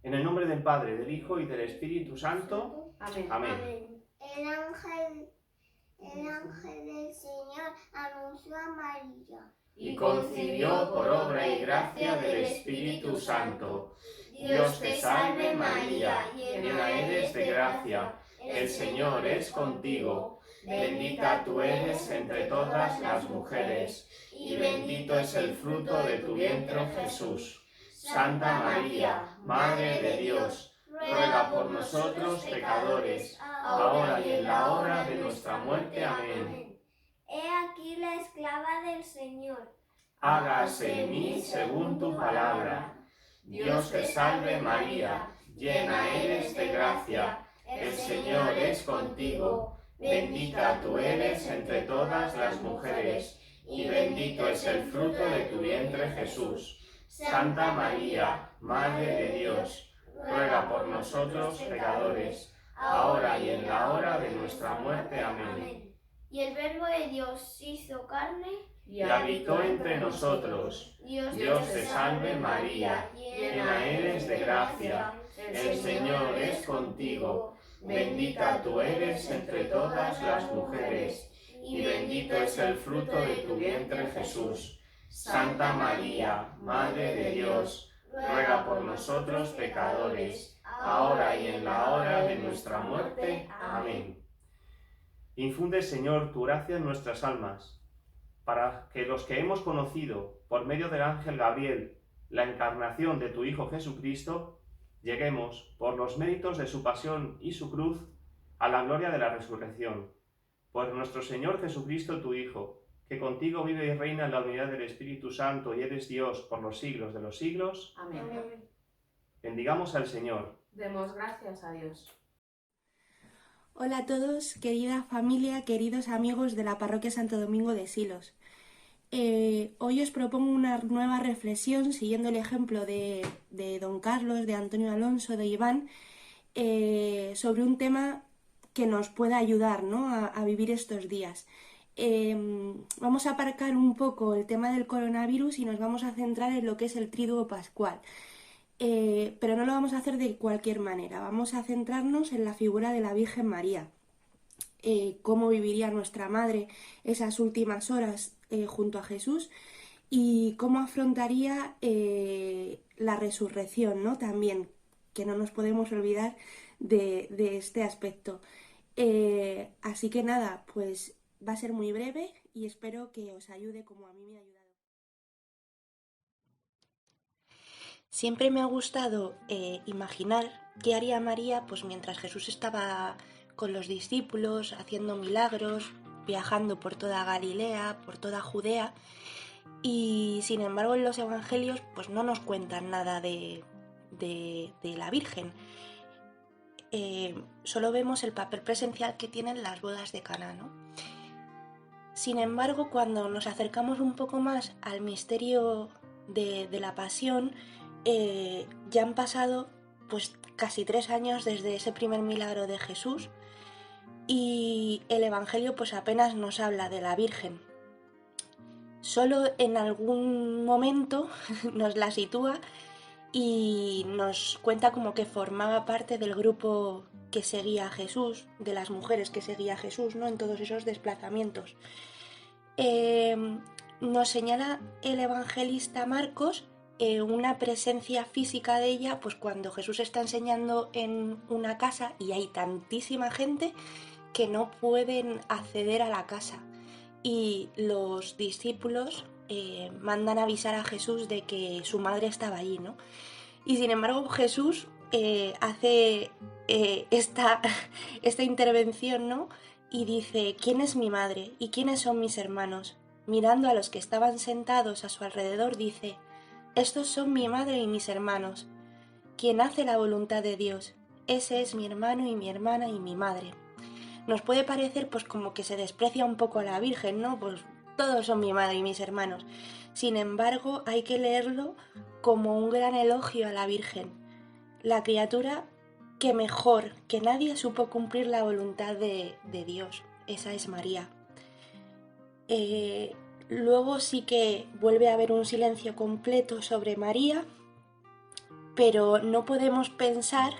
En el nombre del Padre, del Hijo y del Espíritu Santo. Amén. Amén. El ángel del Señor anunció a María. Y concibió por obra y gracia del Espíritu Santo. Dios te salve María, llena eres de gracia, el Señor es contigo. Bendita tú eres entre todas las mujeres, y bendito es el fruto de tu vientre Jesús. Santa María, Madre de Dios, ruega por nosotros pecadores, ahora y en la hora de nuestra muerte. Amén. He aquí la esclava del Señor. Hágase en mí según tu palabra. Dios te salve María, llena eres de gracia, el Señor es contigo. Bendita tú eres entre todas las mujeres, y bendito es el fruto de tu vientre Jesús. Santa María, Madre de Dios, ruega por nosotros pecadores, ahora y en la hora de nuestra muerte. Amén. Y el Verbo de Dios se hizo carne Y habitó entre nosotros. Dios te salve María, llena eres de gracia, el Señor es contigo. Bendita tú eres entre todas las mujeres, y bendito es el fruto de tu vientre Jesús. Santa María, Madre de Dios, ruega por nosotros pecadores, ahora y en la hora de nuestra muerte. Amén. Infunde, Señor, tu gracia en nuestras almas, para que los que hemos conocido, por medio del ángel Gabriel, la encarnación de tu Hijo Jesucristo, lleguemos, por los méritos de su pasión y su cruz, a la gloria de la resurrección. Por nuestro Señor Jesucristo, tu Hijo, que contigo vive y reina en la unidad del Espíritu Santo y eres Dios por los siglos de los siglos. Amén. Bendigamos al Señor. Demos gracias a Dios. Hola a todos, querida familia, queridos amigos de la Parroquia Santo Domingo de Silos. Hoy os propongo una nueva reflexión siguiendo el ejemplo de don Carlos, de Antonio Alonso, de Iván, sobre un tema que nos pueda ayudar, ¿no?, a vivir estos días. Vamos a aparcar un poco el tema del coronavirus y nos vamos a centrar en lo que es el Triduo Pascual. Pero no lo vamos a hacer de cualquier manera, vamos a centrarnos en la figura de la Virgen María, cómo viviría nuestra Madre esas últimas horas junto a Jesús y cómo afrontaría la resurrección, ¿no?, también, que no nos podemos olvidar de este aspecto. Así que nada, pues va a ser muy breve y espero que os ayude como a mí me ha ayudado. Siempre me ha gustado imaginar qué haría María pues mientras Jesús estaba con los discípulos haciendo milagros, viajando por toda Galilea, por toda Judea, y sin embargo en los evangelios pues no nos cuentan nada de la Virgen. Solo vemos el papel presencial que tienen las bodas de Caná, ¿no? Sin embargo, cuando nos acercamos un poco más al misterio de la pasión, ya han pasado pues casi 3 años desde ese primer milagro de Jesús y el Evangelio pues apenas nos habla de la Virgen. Solo en algún momento nos la sitúa y nos cuenta como que formaba parte del grupo que seguía a Jesús, de las mujeres que seguía a Jesús, ¿no?, en todos esos desplazamientos. Nos señala el evangelista Marcos una presencia física de ella pues cuando Jesús está enseñando en una casa y hay tantísima gente que no pueden acceder a la casa y los discípulos mandan avisar a Jesús de que su madre estaba allí, ¿no? Y sin embargo Jesús hace esta intervención, ¿no?, y dice: ¿quién es mi madre y quiénes son mis hermanos? Mirando a los que estaban sentados a su alrededor dice: estos son mi madre y mis hermanos. Quien hace la voluntad de Dios, ese es mi hermano y mi hermana y mi madre. Nos puede parecer pues como que se desprecia un poco a la Virgen, ¿no? Pues todos son mi madre y mis hermanos. Sin embargo, hay que leerlo como un gran elogio a la Virgen, la criatura que mejor que nadie supo cumplir la voluntad de Dios. Esa es María. Luego sí que vuelve a haber un silencio completo sobre María, pero no podemos pensar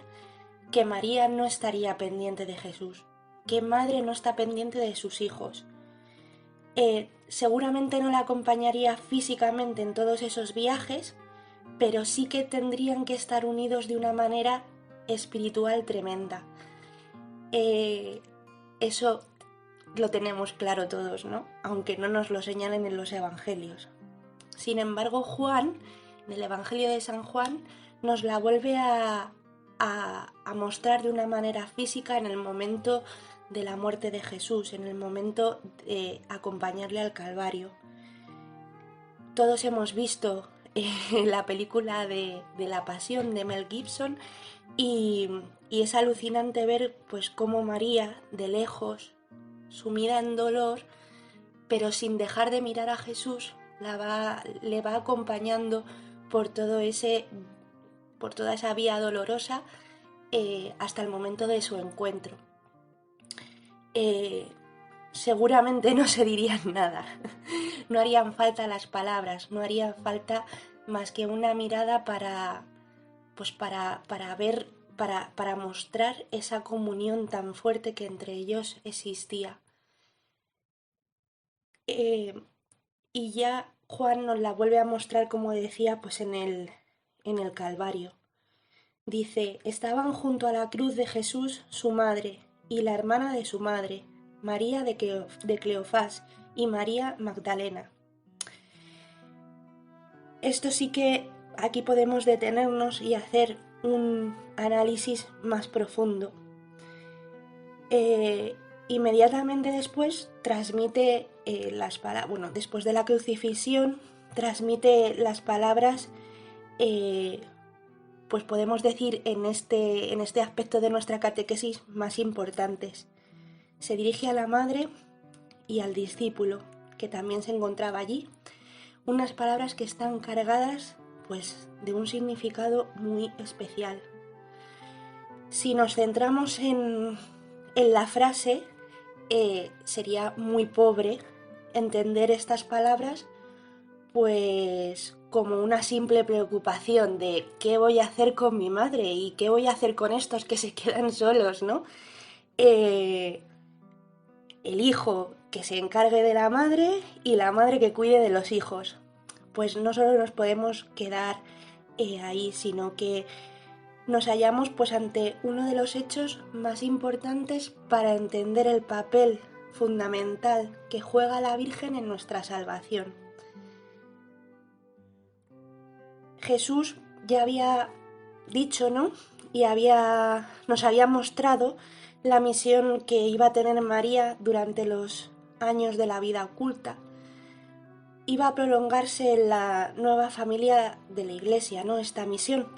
que María no estaría pendiente de Jesús. ¿Qué madre no está pendiente de sus hijos? Seguramente no la acompañaría físicamente en todos esos viajes, pero sí que tendrían que estar unidos de una manera espiritual tremenda. Eso lo tenemos claro todos, ¿no? Aunque no nos lo señalen en los evangelios. Sin embargo, Juan, en el Evangelio de San Juan, nos la vuelve a mostrar de una manera física en el momento de la muerte de Jesús, en el momento de acompañarle al Calvario. Todos hemos visto la película de La Pasión de Mel Gibson y es alucinante ver pues cómo María, de lejos, sumida en dolor, pero sin dejar de mirar a Jesús, le va acompañando por toda esa vía dolorosa hasta el momento de su encuentro. Seguramente no se dirían nada, no harían falta las palabras, no haría falta más que una mirada para mostrar esa comunión tan fuerte que entre ellos existía. Y ya Juan nos la vuelve a mostrar, como decía, pues en el Calvario. Dice: estaban junto a la cruz de Jesús su madre y la hermana de su madre, María de Cleofás y María Magdalena. Esto sí que aquí podemos detenernos y hacer un análisis más profundo. Inmediatamente después transmite las palabras, después de la crucifixión, transmite las palabras, pues podemos decir en este aspecto de nuestra catequesis más importantes. Se dirige a la madre y al discípulo, que también se encontraba allí, unas palabras que están cargadas pues de un significado muy especial. Si nos centramos en la frase, sería muy pobre entender estas palabras pues como una simple preocupación de qué voy a hacer con mi madre y qué voy a hacer con estos que se quedan solos, ¿no? El hijo que se encargue de la madre y la madre que cuide de los hijos. Pues no solo nos podemos quedar ahí, sino que nos hallamos pues ante uno de los hechos más importantes para entender el papel fundamental que juega la Virgen en nuestra salvación. Jesús ya había dicho, ¿no? Y nos había mostrado la misión que iba a tener María durante los años de la vida oculta. Iba a prolongarse en la nueva familia de la Iglesia, ¿no? Esta misión.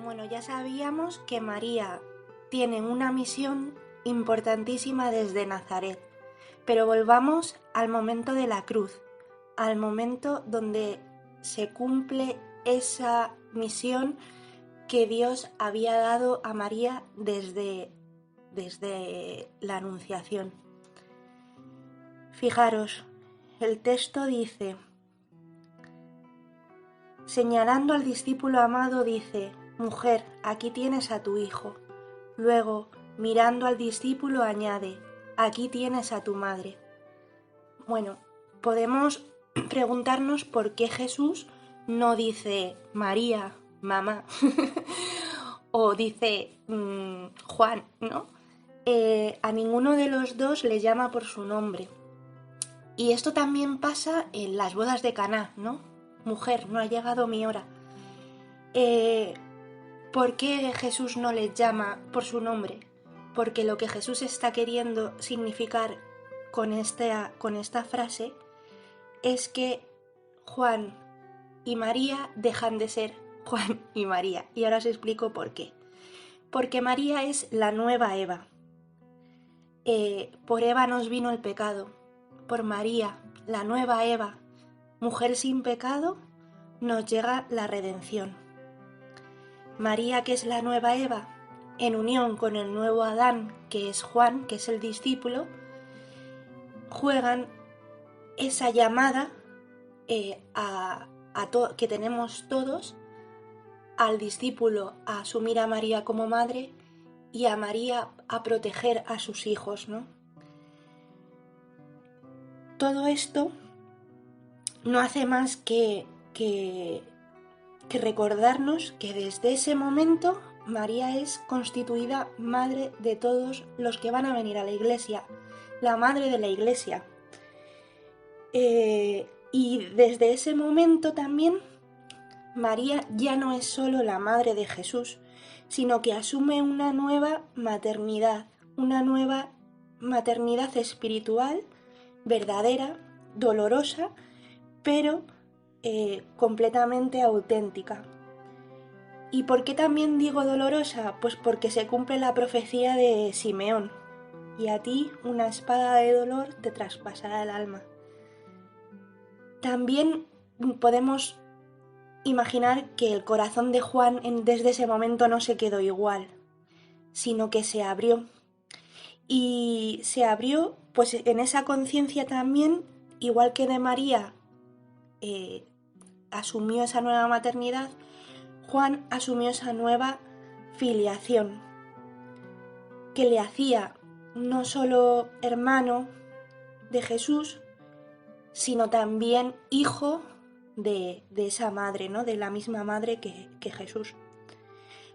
Bueno, ya sabíamos que María tiene una misión importantísima desde Nazaret, pero volvamos al momento de la cruz, al momento donde se cumple esa misión que Dios había dado a María desde la Anunciación. Fijaros, el texto dice, señalando al discípulo amado, dice: mujer, aquí tienes a tu hijo. Luego, mirando al discípulo, añade: aquí tienes a tu madre. Bueno, podemos preguntarnos por qué Jesús no dice María, mamá, o dice Juan, ¿no? A ninguno de los dos le llama por su nombre. Y esto también pasa en las bodas de Caná, ¿no? Mujer, no ha llegado mi hora. ¿Por qué Jesús no les llama por su nombre? Porque lo que Jesús está queriendo significar con esta frase es que Juan y María dejan de ser Juan y María. Y ahora os explico por qué. Porque María es la nueva Eva. Por Eva nos vino el pecado. Por María, la nueva Eva, mujer sin pecado, nos llega la redención. María, que es la nueva Eva, en unión con el nuevo Adán, que es Juan, que es el discípulo, juegan esa llamada que tenemos todos, al discípulo a asumir a María como madre y a María a proteger a sus hijos, ¿no? Todo esto no hace más que recordarnos que desde ese momento María es constituida madre de todos los que van a venir a la Iglesia, la madre de la Iglesia. Y desde ese momento también María ya no es solo la madre de Jesús, sino que asume una nueva maternidad espiritual, verdadera, dolorosa, pero completamente auténtica. ¿Y por qué también digo dolorosa? Pues porque se cumple la profecía de Simeón: y a ti una espada de dolor te traspasará el alma. También podemos imaginar que el corazón de Juan desde ese momento no se quedó igual, sino que se abrió. Y se abrió pues en esa conciencia también, igual que de María asumió esa nueva maternidad, Juan asumió esa nueva filiación, que le hacía no solo hermano de Jesús, sino también hijo de esa madre, ¿no? De la misma madre que Jesús.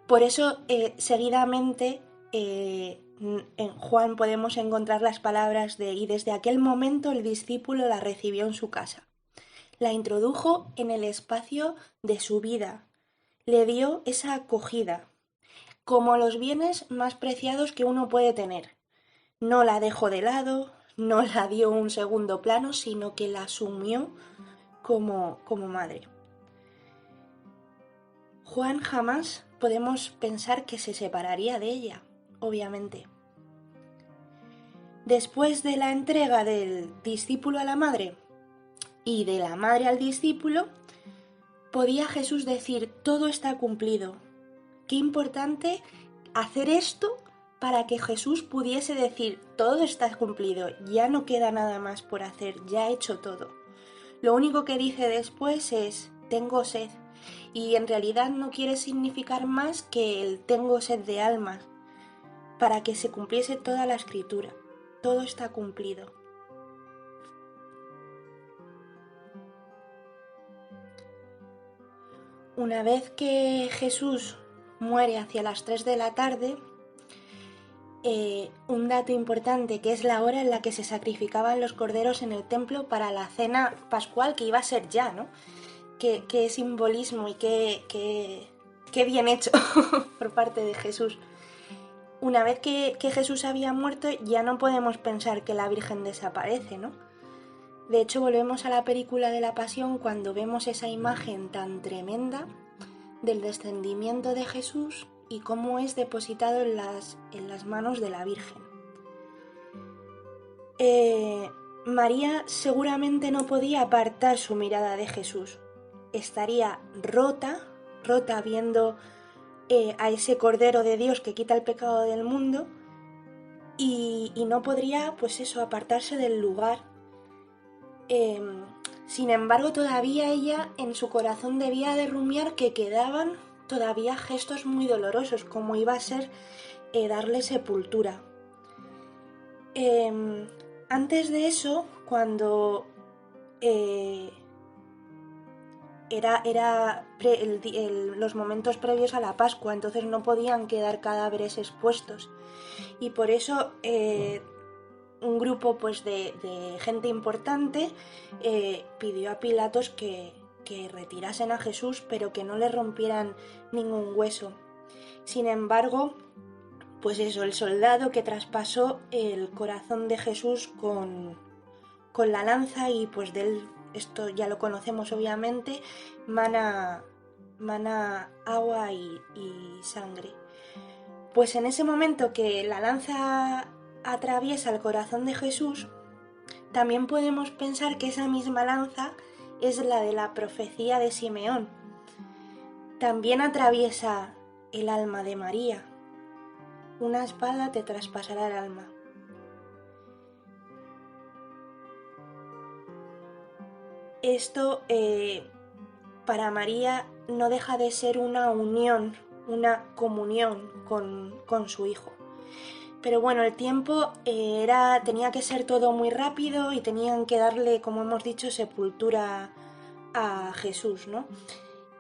Por eso, seguidamente, en Juan podemos encontrar las palabras de: y desde aquel momento el discípulo la recibió en su casa. La introdujo en el espacio de su vida, le dio esa acogida, como los bienes más preciados que uno puede tener. No la dejó de lado, no la dio un segundo plano, sino que la asumió como madre. Juan jamás podemos pensar que se separaría de ella, obviamente. Después de la entrega del discípulo a la madre y de la madre al discípulo, podía Jesús decir: todo está cumplido. Qué importante hacer esto para que Jesús pudiese decir: todo está cumplido, ya no queda nada más por hacer, ya he hecho todo. Lo único que dice después es: tengo sed. Y en realidad no quiere significar más que el tengo sed de almas, para que se cumpliese toda la escritura. Todo está cumplido. Una vez que Jesús muere hacia las 3 de la tarde, un dato importante, que es la hora en la que se sacrificaban los corderos en el templo para la cena pascual, que iba a ser ya, ¿no? Qué simbolismo y qué bien hecho por parte de Jesús. Una vez que Jesús había muerto, ya no podemos pensar que la Virgen desaparece, ¿no? De hecho, volvemos a la película de la Pasión cuando vemos esa imagen tan tremenda del descendimiento de Jesús y cómo es depositado en las manos de la Virgen. María seguramente no podía apartar su mirada de Jesús. Estaría rota viendo a ese Cordero de Dios que quita el pecado del mundo, y no podría, pues eso, apartarse del lugar. Sin embargo, todavía ella en su corazón debía de rumiar que quedaban todavía gestos muy dolorosos, como iba a ser darle sepultura. Antes de eso, cuando era los momentos previos a la Pascua, entonces no podían quedar cadáveres expuestos, y por eso un grupo pues de gente importante pidió a Pilatos que retirasen a Jesús, pero que no le rompieran ningún hueso. Sin embargo, pues eso, el soldado que traspasó el corazón de Jesús con la lanza, y pues de él, esto ya lo conocemos obviamente, mana agua y sangre. Pues en ese momento que la lanza atraviesa el corazón de Jesús, también podemos pensar que esa misma lanza es la de la profecía de Simeón. También atraviesa el alma de María. Una espada te traspasará el alma. Esto para María no deja de ser una unión, una comunión con su hijo. Pero bueno, el tiempo tenía que ser todo muy rápido y tenían que darle, como hemos dicho, sepultura a Jesús, ¿no?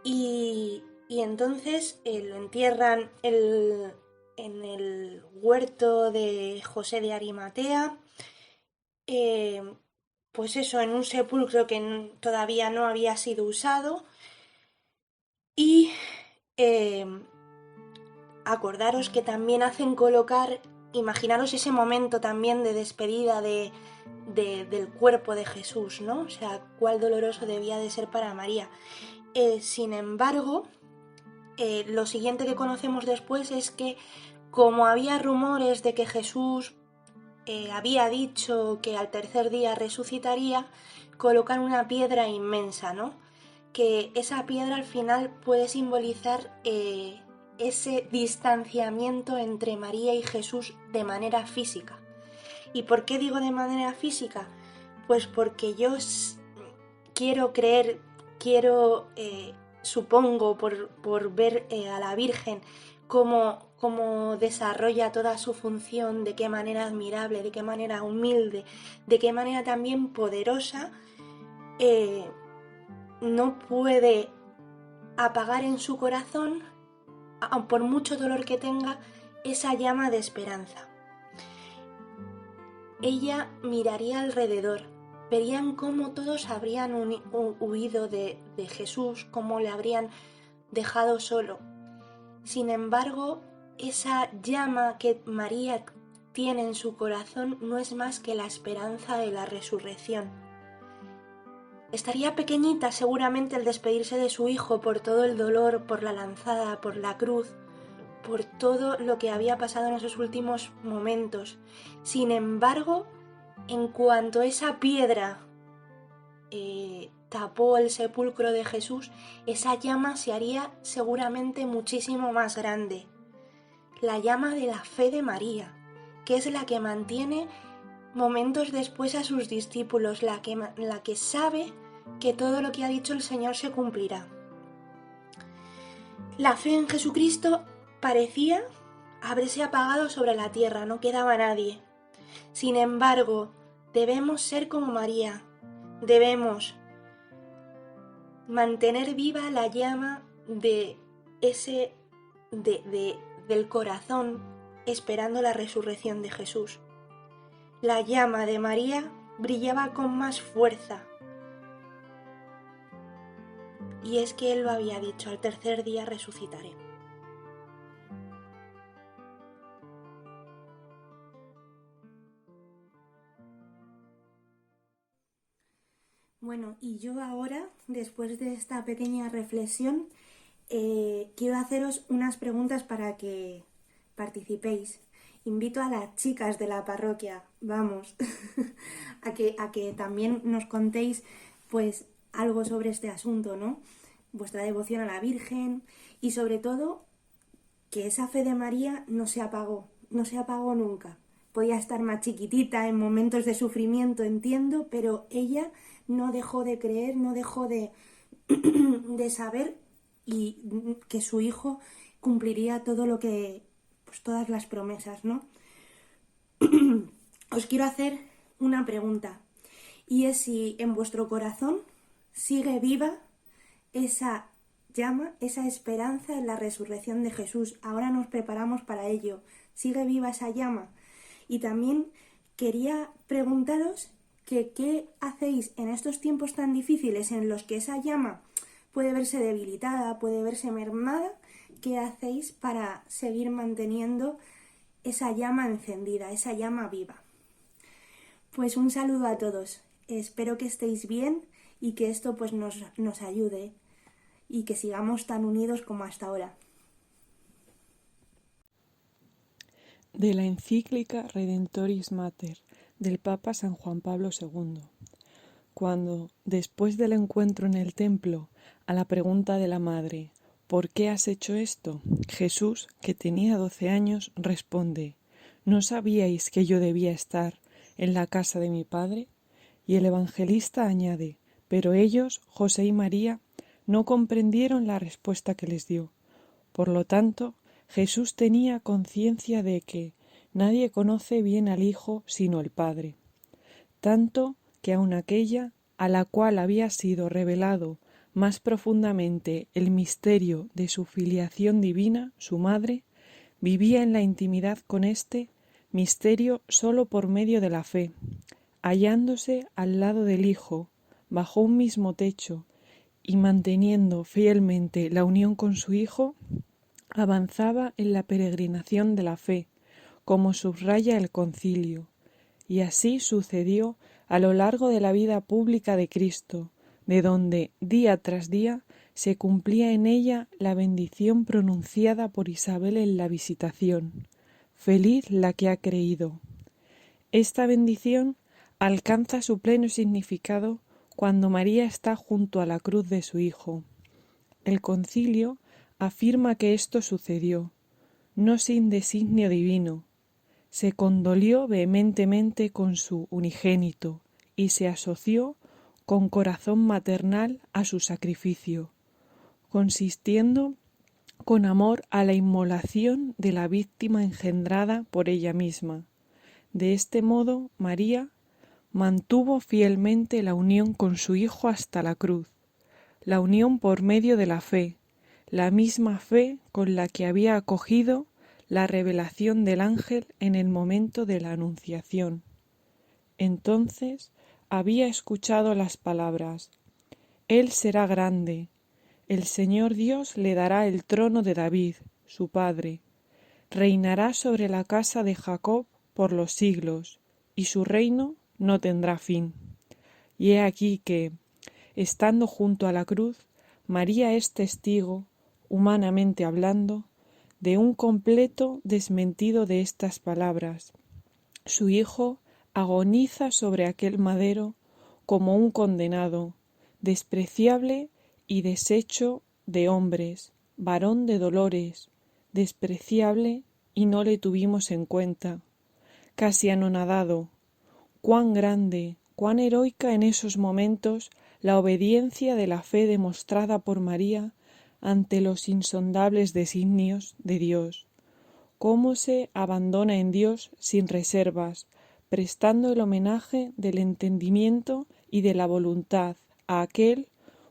Y entonces lo entierran en el huerto de José de Arimatea, pues eso, en un sepulcro que todavía no había sido usado. Y acordaros que también hacen colocar, imaginaros ese momento también de despedida del cuerpo de Jesús, ¿no? O sea, cuál doloroso debía de ser para María. Sin embargo, lo siguiente que conocemos después es que, como había rumores de que Jesús había dicho que al tercer día resucitaría, colocan una piedra inmensa, ¿no? Que esa piedra al final puede simbolizar ese distanciamiento entre María y Jesús de manera física. ¿Y por qué digo de manera física? Pues porque yo quiero creer, supongo, por ver a la Virgen cómo desarrolla toda su función, de qué manera admirable, de qué manera humilde, de qué manera también poderosa, no puede apagar en su corazón, por mucho dolor que tenga, esa llama de esperanza. Ella miraría alrededor, verían cómo todos habrían huido de Jesús, cómo le habrían dejado solo. Sin embargo, esa llama que María tiene en su corazón no es más que la esperanza de la resurrección. Estaría pequeñita seguramente al despedirse de su hijo por todo el dolor, por la lanzada, por la cruz, por todo lo que había pasado en esos últimos momentos. Sin embargo, en cuanto esa piedra tapó el sepulcro de Jesús, esa llama se haría seguramente muchísimo más grande. La llama de la fe de María, que es la que mantiene momentos después a sus discípulos, la que sabe que todo lo que ha dicho el Señor se cumplirá. La fe en Jesucristo parecía haberse apagado sobre la tierra, no quedaba nadie. Sin embargo, debemos ser como María, debemos mantener viva la llama del corazón, esperando la resurrección de Jesús. La llama de María brillaba con más fuerza. Y es que Él lo había dicho, al tercer día resucitaré. Bueno, y yo ahora, después de esta pequeña reflexión, quiero haceros unas preguntas para que participéis. Invito a las chicas de la parroquia, vamos, a que también nos contéis pues algo sobre este asunto, ¿no? Vuestra devoción a la Virgen y sobre todo que esa fe de María no se apagó nunca. Podía estar más chiquitita en momentos de sufrimiento, entiendo, pero ella no dejó de creer, no dejó de saber y que su hijo cumpliría todo lo que, pues todas las promesas, ¿no? Os quiero hacer una pregunta y es si en vuestro corazón sigue viva esa llama, esa esperanza en la resurrección de Jesús. Ahora nos preparamos para ello. ¿Sigue viva esa llama? Y también quería preguntaros que qué hacéis en estos tiempos tan difíciles en los que esa llama puede verse debilitada, puede verse mermada. ¿Qué hacéis para seguir manteniendo esa llama encendida, esa llama viva? Pues un saludo a todos. Espero que estéis bien y que esto pues nos ayude y que sigamos tan unidos como hasta ahora. De la encíclica Redemptoris Mater del Papa San Juan Pablo II, cuando, después del encuentro en el templo, a la pregunta de la madre, ¿por qué has hecho esto?, Jesús, que tenía 12 años, responde, ¿no sabíais que yo debía estar en la casa de mi Padre? Y el evangelista añade, pero ellos, José y María, no comprendieron la respuesta que les dio. Por lo tanto, Jesús tenía conciencia de que nadie conoce bien al Hijo sino el Padre, tanto que aun aquella a la cual había sido revelado más profundamente el misterio de su filiación divina, su madre, vivía en la intimidad con este misterio sólo por medio de la fe, hallándose al lado del Hijo, bajo un mismo techo, y manteniendo fielmente la unión con su Hijo, avanzaba en la peregrinación de la fe, como subraya el concilio, y así sucedió a lo largo de la vida pública de Cristo, de donde día tras día se cumplía en ella la bendición pronunciada por Isabel en la visitación: feliz la que ha creído. Esta bendición alcanza su pleno significado cuando María está junto a la cruz de su Hijo. El concilio afirma que esto sucedió, no sin designio divino. Se condolió vehementemente con su unigénito y se asoció con corazón maternal a su sacrificio, consistiendo con amor a la inmolación de la víctima engendrada por ella misma. De este modo, María mantuvo fielmente la unión con su Hijo hasta la cruz, la unión por medio de la fe, la misma fe con la que había acogido la revelación del ángel en el momento de la anunciación. Entonces había escuchado las palabras: Él será grande, el Señor Dios le dará el trono de David, su padre, reinará sobre la casa de Jacob por los siglos, y su reino no tendrá fin. Y he aquí que, estando junto a la cruz, María es testigo, humanamente hablando, de un completo desmentido de estas palabras. Su Hijo agoniza sobre aquel madero como un condenado, despreciable y deshecho de hombres, varón de dolores, despreciable y no le tuvimos en cuenta, casi anonadado. Cuán grande, cuán heroica en esos momentos la obediencia de la fe demostrada por María ante los insondables designios de Dios. Cómo se abandona en Dios sin reservas, prestando el homenaje del entendimiento y de la voluntad a aquel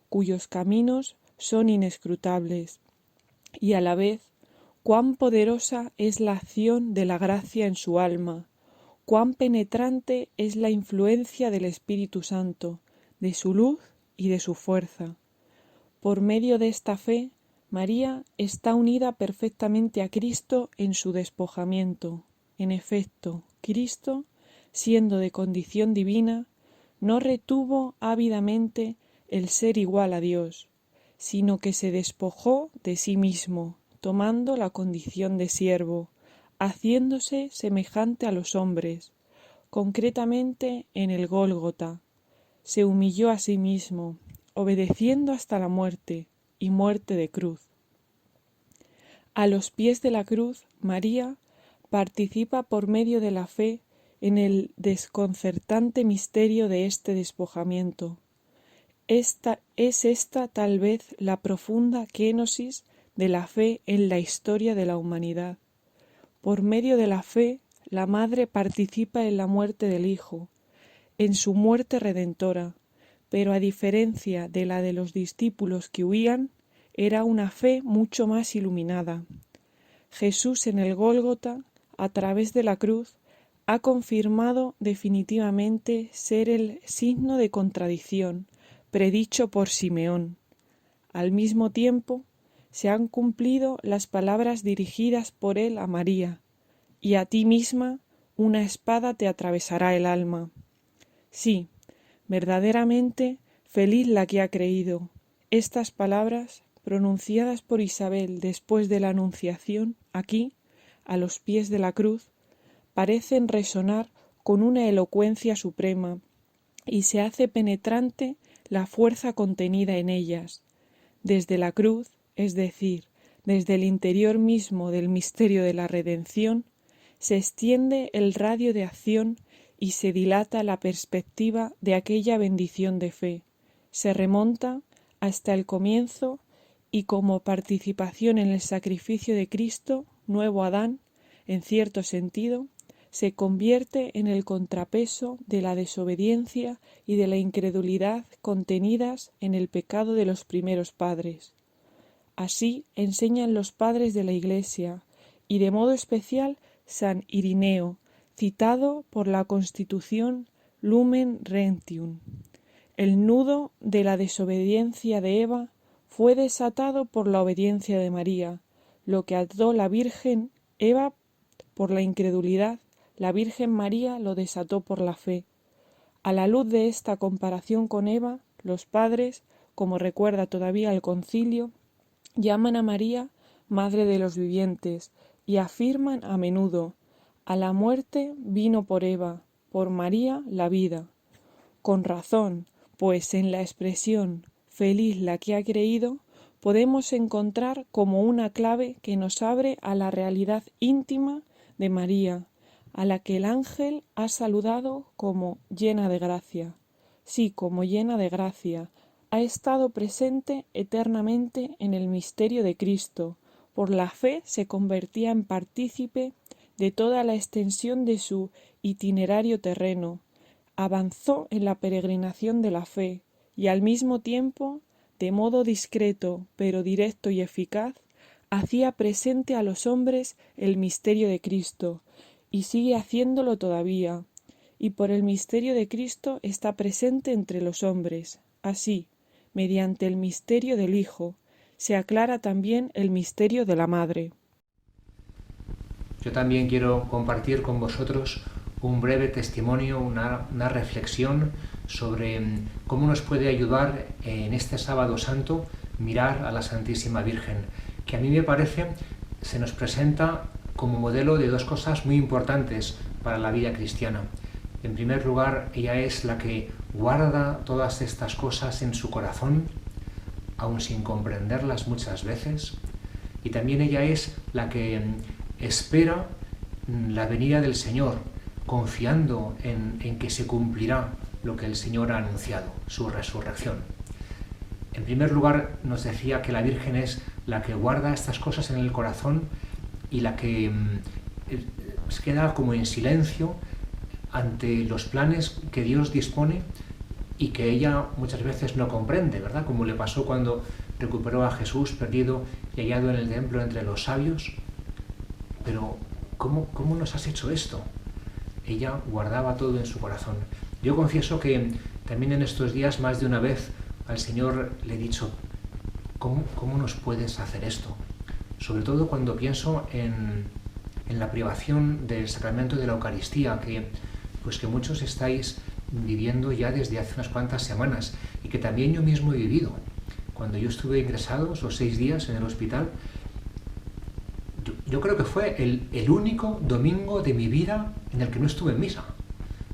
cuyos caminos son inescrutables. Y a la vez, cuán poderosa es la acción de la gracia en su alma, cuán penetrante es la influencia del Espíritu Santo, de su luz y de su fuerza. Por medio de esta fe, María está unida perfectamente a Cristo en su despojamiento. En efecto, Cristo, siendo de condición divina, no retuvo ávidamente el ser igual a Dios, sino que se despojó de sí mismo, tomando la condición de siervo, haciéndose semejante a los hombres. Concretamente en el Gólgota, se humilló a sí mismo, obedeciendo hasta la muerte, y muerte de cruz. A los pies de la cruz, María participa por medio de la fe en el desconcertante misterio de este despojamiento. Esta tal vez la profunda kénosis de la fe en la historia de la humanidad. Por medio de la fe, la Madre participa en la muerte del Hijo, en su muerte redentora, pero a diferencia de la de los discípulos que huían, era una fe mucho más iluminada. Jesús en el Gólgota, a través de la cruz, ha confirmado definitivamente ser el signo de contradicción predicho por Simeón. Al mismo tiempo, se han cumplido las palabras dirigidas por él a María: y a ti misma una espada te atravesará el alma. Sí, verdaderamente feliz la que ha creído. Estas palabras, pronunciadas por Isabel después de la Anunciación, aquí, a los pies de la cruz, parecen resonar con una elocuencia suprema, y se hace penetrante la fuerza contenida en ellas. Desde la cruz, es decir, desde el interior mismo del misterio de la redención, se extiende el radio de acción y se dilata la perspectiva de aquella bendición de fe, se remonta hasta el comienzo y como participación en el sacrificio de Cristo, nuevo Adán, en cierto sentido, se convierte en el contrapeso de la desobediencia y de la incredulidad contenidas en el pecado de los primeros padres. Así enseñan los padres de la Iglesia, y de modo especial San Irineo, citado por la Constitución Lumen Gentium. El nudo de la desobediencia de Eva fue desatado por la obediencia de María, lo que ató la Virgen Eva por la incredulidad, la Virgen María lo desató por la fe. A la luz de esta comparación con Eva, los padres, como recuerda todavía el concilio, llaman a María Madre de los vivientes y afirman a menudo: a la muerte vino por Eva, por María la vida. Con razón, pues en la expresión feliz la que ha creído, podemos encontrar como una clave que nos abre a la realidad íntima de María, a la que el ángel ha saludado como llena de gracia. Sí, como llena de gracia, ha estado presente eternamente en el misterio de Cristo. Por la fe se convertía en partícipe de toda la extensión de su itinerario terreno. Avanzó en la peregrinación de la fe y al mismo tiempo, de modo discreto pero directo y eficaz, hacía presente a los hombres el misterio de Cristo, y sigue haciéndolo todavía, y por el misterio de Cristo está presente entre los hombres. Así, mediante el misterio del Hijo, se aclara también el misterio de la Madre. Yo también quiero compartir con vosotros un breve testimonio, una reflexión sobre cómo nos puede ayudar en este Sábado Santo mirar a la Santísima Virgen, que a mí me parece se nos presenta como modelo de dos cosas muy importantes para la vida cristiana. En primer lugar, ella es la que guarda todas estas cosas en su corazón, aun sin comprenderlas muchas veces, y también ella es la que espera la venida del Señor, confiando en que se cumplirá lo que el Señor ha anunciado, su resurrección. En primer lugar, nos decía que la Virgen es la que guarda estas cosas en el corazón y la que se queda como en silencio ante los planes que Dios dispone y que ella muchas veces no comprende, ¿verdad? Como le pasó cuando recuperó a Jesús perdido y hallado en el templo entre los sabios. Pero, ¿cómo nos has hecho esto? Ella guardaba todo en su corazón. Yo confieso que también en estos días más de una vez al Señor le he dicho: ¿cómo nos puedes hacer esto? Sobre todo cuando pienso en la privación del sacramento de la Eucaristía, que muchos estáis viviendo ya desde hace unas cuantas semanas y que también yo mismo he vivido. Cuando yo estuve ingresado esos 6 días en el hospital, yo creo que fue el único domingo de mi vida en el que no estuve en misa,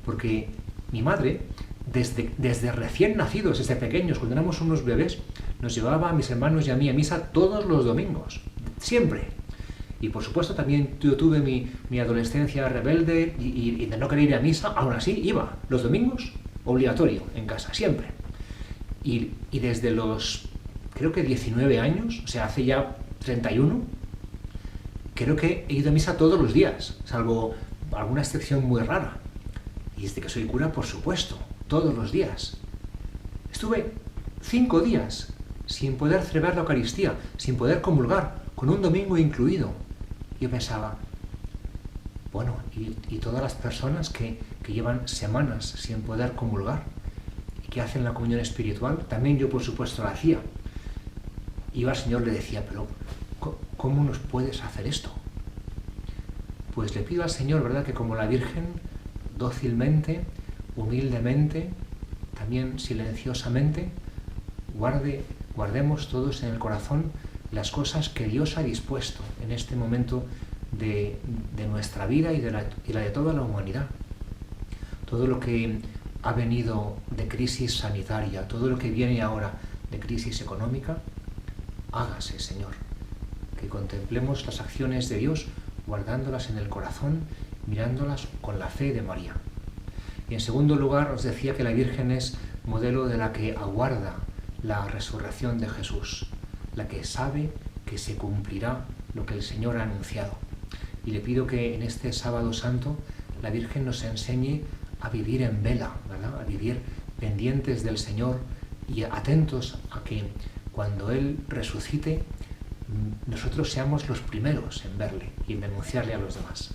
porque mi madre, desde recién nacidos, desde pequeños, cuando éramos unos bebés, nos llevaba a mis hermanos y a mí a misa todos los domingos, siempre. Y por supuesto también yo tuve mi adolescencia rebelde y de no querer ir a misa, aún así iba los domingos, obligatorio, en casa, siempre. Y desde los, creo que 19 años, o sea, hace ya 31, creo que he ido a misa todos los días, salvo alguna excepción muy rara. Y desde que soy cura, por supuesto, todos los días. Estuve 5 días sin poder celebrar la Eucaristía, sin poder comulgar, con un domingo incluido. Yo pensaba, bueno, y todas las personas que llevan semanas sin poder comulgar y que hacen la comunión espiritual, también yo por supuesto la hacía. Y yo al Señor le decía, pero ¿cómo nos puedes hacer esto? Pues le pido al Señor, ¿verdad?, que como la Virgen, dócilmente, humildemente, también silenciosamente, guardemos todos en el corazón las cosas que Dios ha dispuesto en este momento de nuestra vida y la de toda la humanidad. Todo lo que ha venido de crisis sanitaria, todo lo que viene ahora de crisis económica, hágase, Señor. Que contemplemos las acciones de Dios guardándolas en el corazón, mirándolas con la fe de María. Y en segundo lugar, os decía que la Virgen es modelo de la que aguarda la resurrección de Jesús, la que sabe que se cumplirá lo que el Señor ha anunciado. Y le pido que en este Sábado Santo la Virgen nos enseñe a vivir en vela, ¿verdad? A vivir pendientes del Señor y atentos a que cuando Él resucite, nosotros seamos los primeros en verle y en anunciarle a los demás.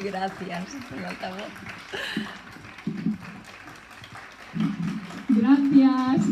Gracias, el altavoz. Gracias.